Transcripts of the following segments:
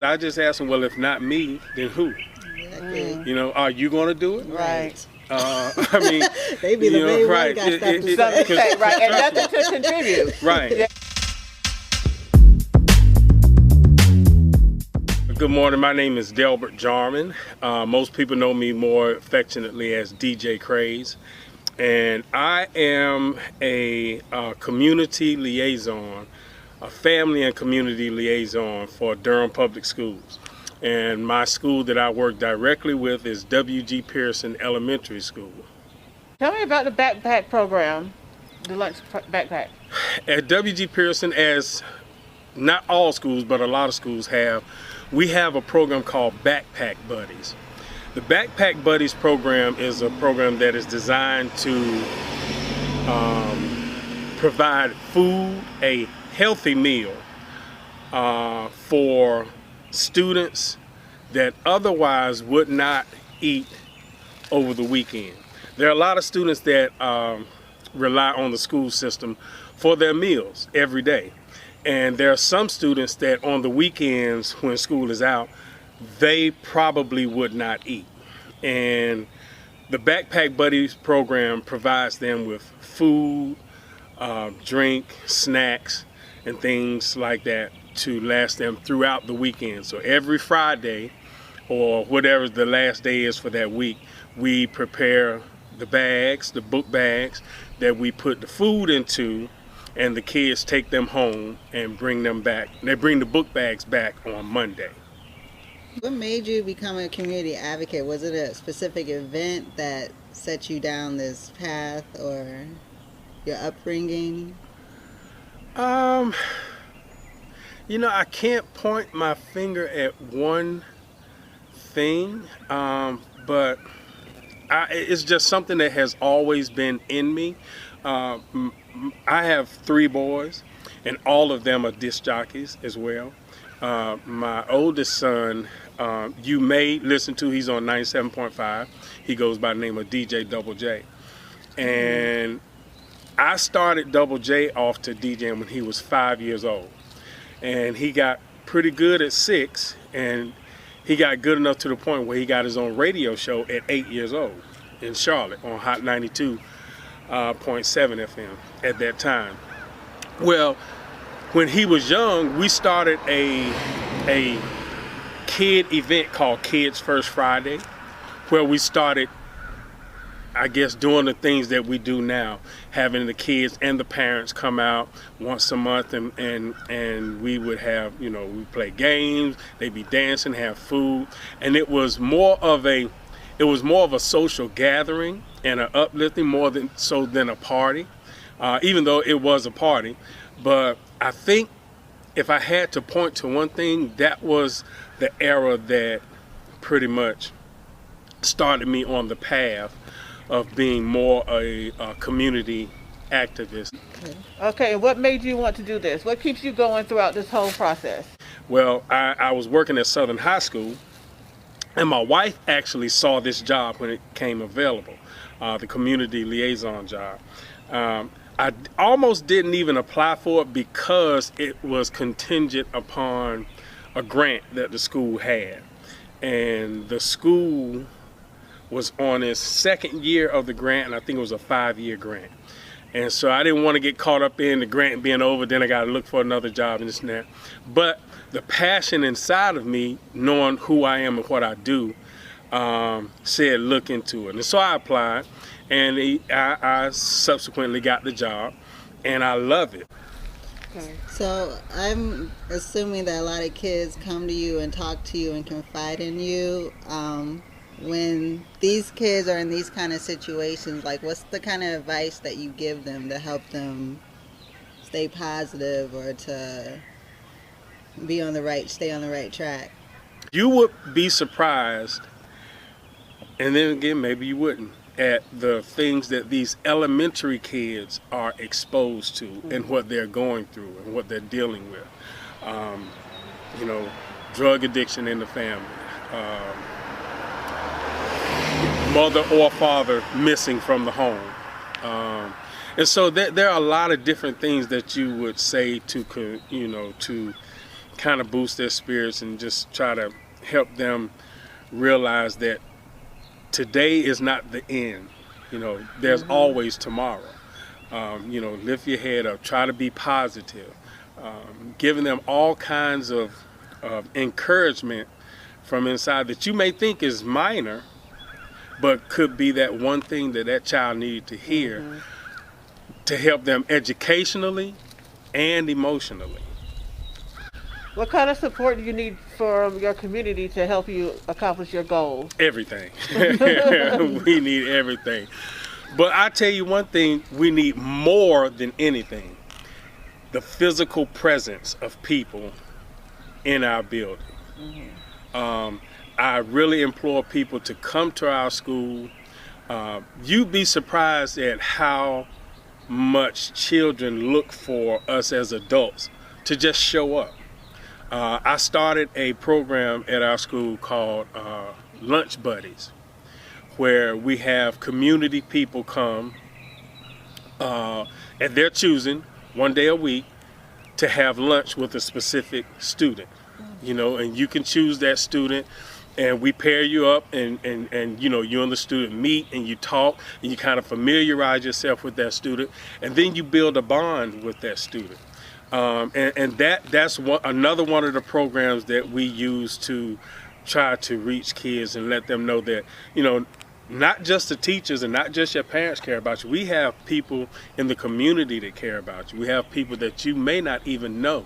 I just asked him, well, if not me, then who? Exactly. You know, are you going to do it? Right. I mean, They be the main right. one got stuff to Something say. to say, right, and nothing to contribute. Right. Good morning. My name is Delbert Jarman. Most people know me more affectionately as DJ Craze. And I am a community liaison, a family and community liaison for Durham Public Schools. And my school that I work directly with is W.G. Pearson Elementary School. Tell me about the backpack program, the lunch backpack. At W.G. Pearson, as not all schools, but a lot of schools have, we have a program called Backpack Buddies. The Backpack Buddies program is a program that is designed to provide food, a healthy meal for students that otherwise would not eat over the weekend. There are a lot of students that rely on the school system for their meals every day. And there are some students that on the weekends when school is out, they probably would not eat. And the Backpack Buddies program provides them with food, drink, snacks, and things like that to last them throughout the weekend. So every Friday, or whatever the last day is for that week, we prepare the bags, the book bags, that we put the food into, and the kids take them home and bring them back. They bring the book bags back on Monday. What made you become a community advocate? Was it a specific event that set you down this path, or your upbringing? You know, I can't point my finger at one thing, but it's just something that has always been in me. I have 3 boys, and all of them are disc jockeys as well. My oldest son, you may listen to, he's on 97.5. He goes by the name of DJ Double J. And I started Double J off to DJing when he was 5 years old. And he got pretty good at 6, and he got good enough to the point where he got his own radio show at 8 years old in Charlotte on Hot 92.7 FM at that time. Well, when he was young, we started a kid event called Kids First Friday, where we started, I guess, doing the things that we do now, having the kids and the parents come out once a month, and we would have, you know, we play games, they'd be dancing, have food, and it was more of a social gathering and an uplifting more than a party, even though it was a party. But I think if I had to point to one thing, that was the era that pretty much started me on the path of being more a community activist. Okay, and what made you want to do this? What keeps you going throughout this whole process? Well, I was working at Southern High School, and my wife actually saw this job when it came available, the community liaison job. I almost didn't even apply for it because it was contingent upon a grant that the school had. And the school was on its 2nd year of the grant, and I think it was a 5-year grant. And so I didn't want to get caught up in the grant being over, then I got to look for another job and this and that. But the passion inside of me, knowing who I am and what I do, said look into it. And so I applied, and I subsequently got the job, and I love it. Okay. So I'm assuming that a lot of kids come to you and talk to you and confide in you. When these kids are in these kind of situations, like, what's the kind of advice that you give them to help them stay positive or to stay on the right track? You would be surprised, and then again, maybe you wouldn't, at the things that these elementary kids are exposed to and what they're going through and what they're dealing with. You know, drug addiction in the family, mother or father missing from the home. And so there are a lot of different things that you would say to kind of boost their spirits and just try to help them realize that today is not the end. You know, there's always tomorrow. You know, lift your head up, try to be positive, giving them all kinds of encouragement from inside that you may think is minor, but could be that one thing that that child needed to hear to help them educationally and emotionally. What kind of support do you need from your community to help you accomplish your goals? Everything. We need everything. But I tell you one thing, we need more than anything: the physical presence of people in our building. I really implore people to come to our school. You'd be surprised at how much children look for us as adults to just show up. I started a program at our school called Lunch Buddies, where we have community people come at their choosing, one day a week, to have lunch with a specific student. You know, and you can choose that student, and we pair you up, and you know, you and the student meet and you talk and you kind of familiarize yourself with that student, and then you build a bond with that student. And that's another one of the programs that we use to try to reach kids and let them know that, you know, not just the teachers and not just your parents care about you. We have people in the community that care about you. We have people that you may not even know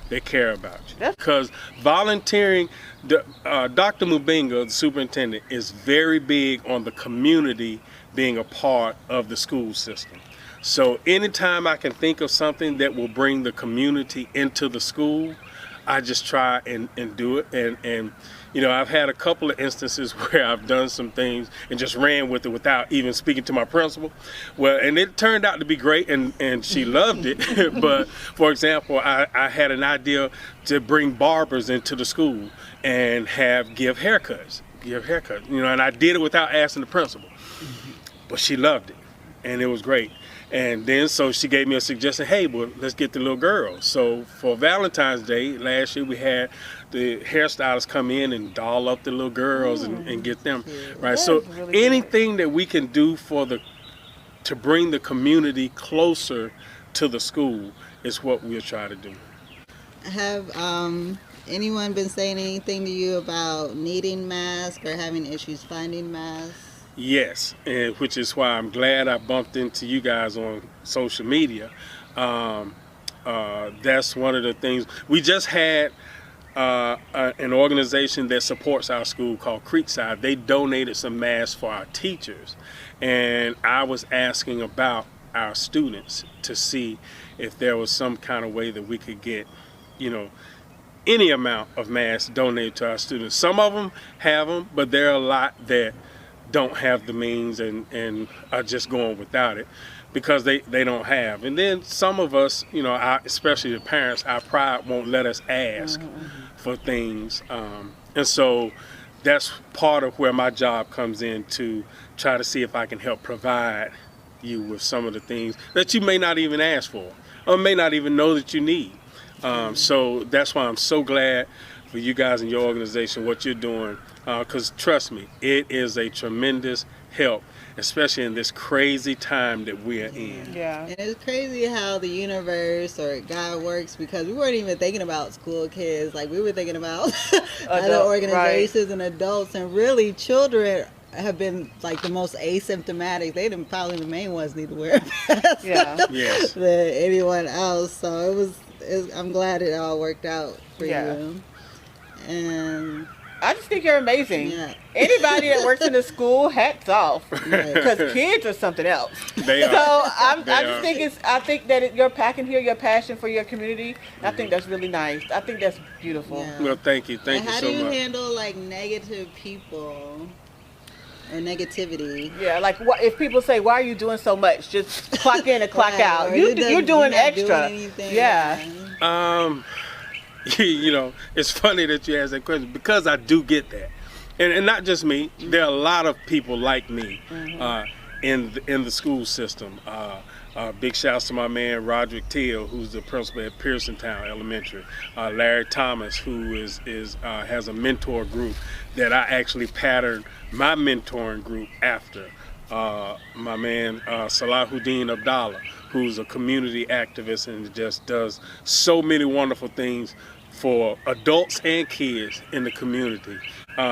that care about you. Because volunteering, Dr. Mubinga, the superintendent, is very big on the community being a part of the school system. So anytime I can think of something that will bring the community into the school, I just try and do it. And you know, I've had a couple of instances where I've done some things and just ran with it without even speaking to my principal. Well, and it turned out to be great, and she loved it. But for example, I had an idea to bring barbers into the school and give haircuts, you know, and I did it without asking the principal. But she loved it, and it was great. And then so she gave me a suggestion, hey, well, let's get the little girl. So for Valentine's Day last year, we had the hairstylists come in and doll up the little girls and get them, right? That So is really anything that we can do to bring the community closer to the school is what we'll try to do. Have anyone been saying anything to you about needing masks or having issues finding masks? Yes, and which is why I'm glad I bumped into you guys on social media. That's one of the things. We just had an organization that supports our school called Creekside. They donated some masks for our teachers, and I was asking about our students to see if there was some kind of way that we could get, you know, any amount of masks donated to our students. Some of them have them, but there are a lot that don't have the means and are just going without it because they don't have. And then some of us, you know, especially the parents, our pride won't let us ask for things. And so that's part of where my job comes in, to try to see if I can help provide you with some of the things that you may not even ask for or may not even know that you need. So that's why I'm so glad for you guys and your organization, what you're doing, because trust me, it is a tremendous help, especially in this crazy time that we are in. Yeah. And it's crazy how the universe or God works, because we weren't even thinking about school kids. Like, we were thinking about other organizations and adults, and really children have been like the most asymptomatic. They didn't probably the main ones need to wear a mask Yes. than anyone else. So I'm glad it all worked out for you. And I just think you're amazing. Yeah. Anybody that works in the school, hats off, because kids are something else. They are. So I think that you're packing here your passion for your community. I think that's really nice. I think that's beautiful. Yeah. Well, thank you so much. How do you handle like negative people or negativity? Yeah, like if people say, "Why are you doing so much? Just clock in and clock out." You're doing extra. Yeah. You know, it's funny that you ask that question, because I do get that, and not just me. There are a lot of people like me in the school system. Big shouts to my man Roderick Till, who's the principal at Pearsontown Elementary. Larry Thomas, who has a mentor group that I actually patterned my mentoring group after. My man Salahuddin Abdallah, who's a community activist and just does so many wonderful things for adults and kids in the community.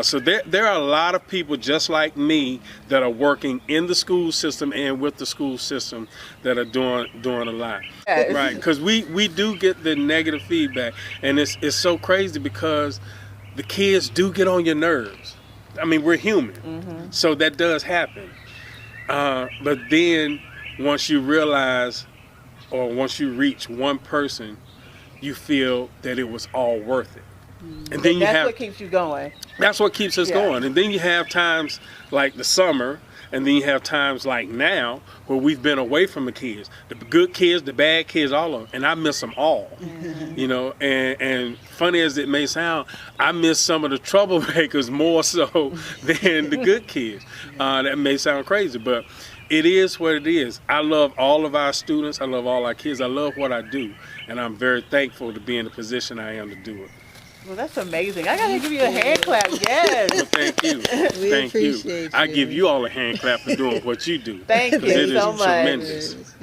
So there are a lot of people just like me that are working in the school system and with the school system that are doing a lot. Yes. Right, because we do get the negative feedback, and it's so crazy because the kids do get on your nerves. I mean, we're human, so that does happen. But then once you realize, or once you reach one person, you feel that it was all worth it. And then That's what keeps you going. That's what keeps us going. And then you have times like the summer, and then you have times like now where we've been away from the kids, the good kids, the bad kids, all of them, and I miss them all. You know, and funny as it may sound, I miss some of the troublemakers more so than the good kids. That may sound crazy, but it is what it is. I love all of our students. I love all our kids. I love what I do, and I'm very thankful to be in the position I am to do it. Well, that's amazing. I gotta give you a hand clap. Yes. Well, thank you. We Thank appreciate you. I give you all a hand clap for doing what you do. Thank you It is so much. tremendous.